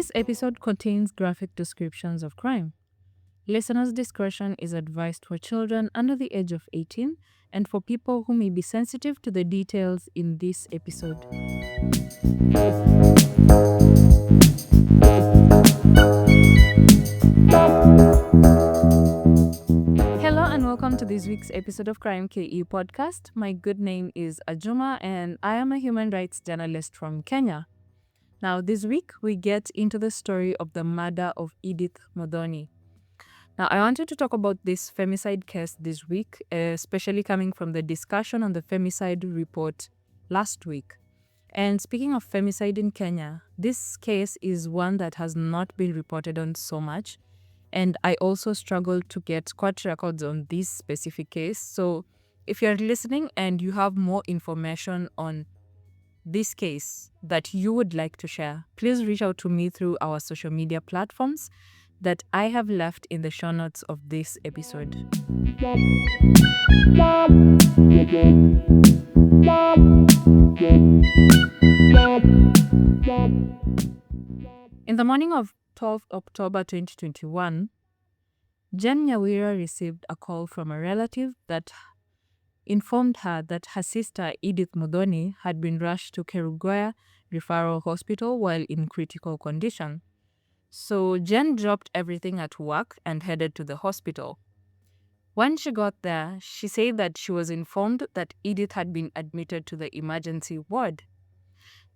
This episode contains graphic descriptions of crime. Listeners' discretion is advised for children under the age of 18 and for people who may be sensitive to the details in this episode. Hello and welcome to this week's episode of Krime KE podcast. My good name is Ajuma and I am a human rights journalist from Kenya. Now, this week we get into the story of the murder of Edith Muthoni. Now, I wanted to talk about this femicide case this week, especially coming from the discussion on the femicide report last week. And speaking of femicide in Kenya, this case is one that has not been reported on so much. And I also struggled to get court records on this specific case. So if you're listening and you have more information on this case that you would like to share, please reach out to me through our social media platforms that I have left in the show notes of this episode. In the morning of 12 October 2021, Jen Nyawira received a call from a relative that informed her that her sister Edith Muthoni had been rushed to Kirinyaga Referral Hospital while in critical condition. So Jen dropped everything at work and headed to the hospital. When she got there, she said that she was informed that Edith had been admitted to the emergency ward.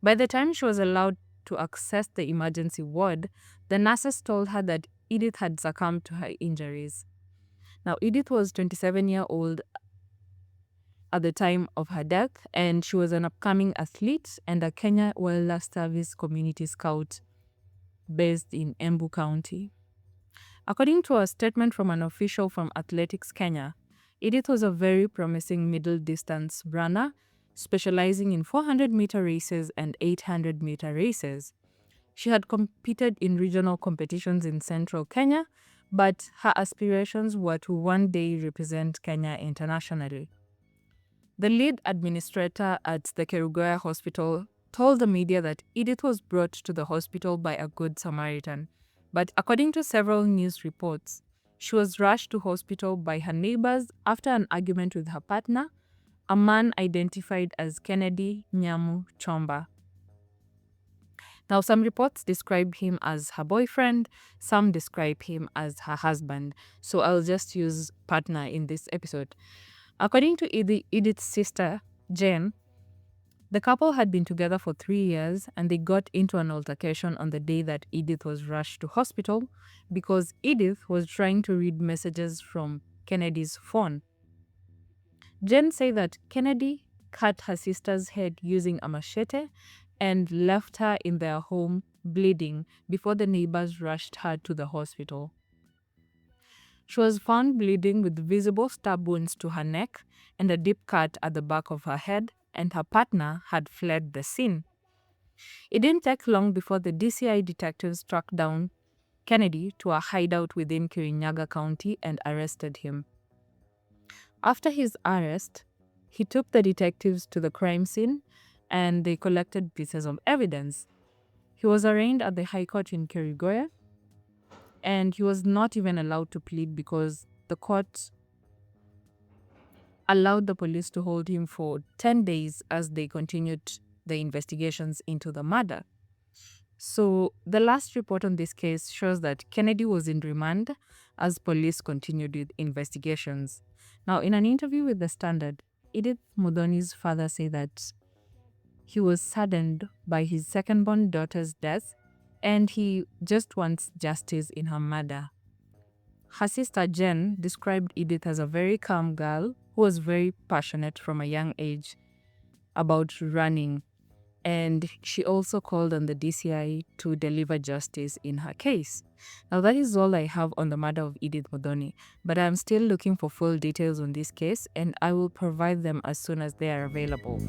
By the time she was allowed to access the emergency ward, the nurses told her that Edith had succumbed to her injuries. Now, Edith was 27-year-old at the time of her death, and she was an upcoming athlete and a Kenya Wildlife Service community scout based in Embu County. According to a statement from an official from Athletics Kenya, Edith was a very promising middle-distance runner, specializing in 400-meter races and 800-meter races. She had competed in regional competitions in central Kenya, but her aspirations were to one day represent Kenya internationally. The lead administrator at the Kirinyaga Hospital told the media that Edith was brought to the hospital by a good Samaritan, but according to several news reports, she was rushed to hospital by her neighbors after an argument with her partner, a man identified as Kennedy Nyamu Chomba. Now, some reports describe him as her boyfriend, some describe him as her husband, so I'll just use partner in this episode. According to Edith's sister, Jen, the couple had been together for 3 years and they got into an altercation on the day that Edith was rushed to hospital because Edith was trying to read messages from Kennedy's phone. Jen said that Kennedy cut her sister's head using a machete and left her in their home bleeding before the neighbors rushed her to the hospital. She was found bleeding with visible stab wounds to her neck and a deep cut at the back of her head, and her partner had fled the scene. It didn't take long before the DCI detectives tracked down Kennedy to a hideout within Kirinyaga County and arrested him. After his arrest, he took the detectives to the crime scene and they collected pieces of evidence. He was arraigned at the High Court in Kirinyaga, and he was not even allowed to plead because the court allowed the police to hold him for 10 days as they continued the investigations into the murder. So the last report on this case shows that Kennedy was in remand as police continued with investigations. Now, in an interview with The Standard, Edith Muthoni's father said that he was saddened by his second-born daughter's death and he just wants justice in her murder. Her sister Jen described Edith as a very calm girl who was very passionate from a young age about running, and she also called on the DCI to deliver justice in her case. Now, that is all I have on the murder of Edith Muthoni, but I'm still looking for full details on this case and I will provide them as soon as they are available.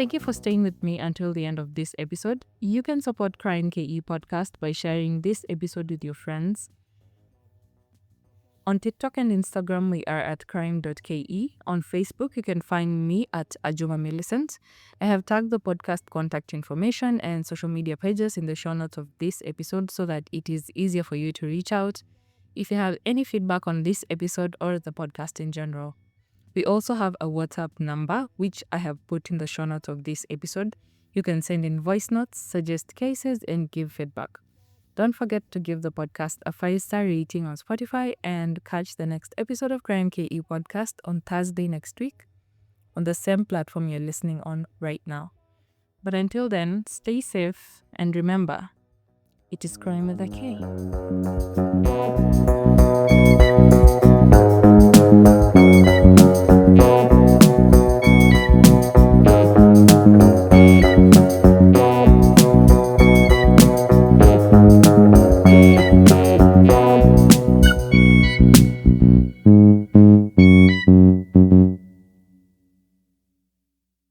Thank you for staying with me until the end of this episode. You can support Krime KE podcast by sharing this episode with your friends On TikTok and Instagram, we are at Krime.ke. On Facebook, you can find me at Ajuma Millicent. I have tagged the podcast contact information and social media pages in the show notes of this episode so that it is easier for you to reach out if you have any feedback on this episode or the podcast in general. We also have a WhatsApp number, which I have put in the show notes of this episode. You can send in voice notes, suggest cases, and give feedback. Don't forget to give the podcast a 5-star rating on Spotify and catch the next episode of Krime KE podcast on Thursday next week on the same platform you're listening on right now. But until then, stay safe and remember, it is crime with a K.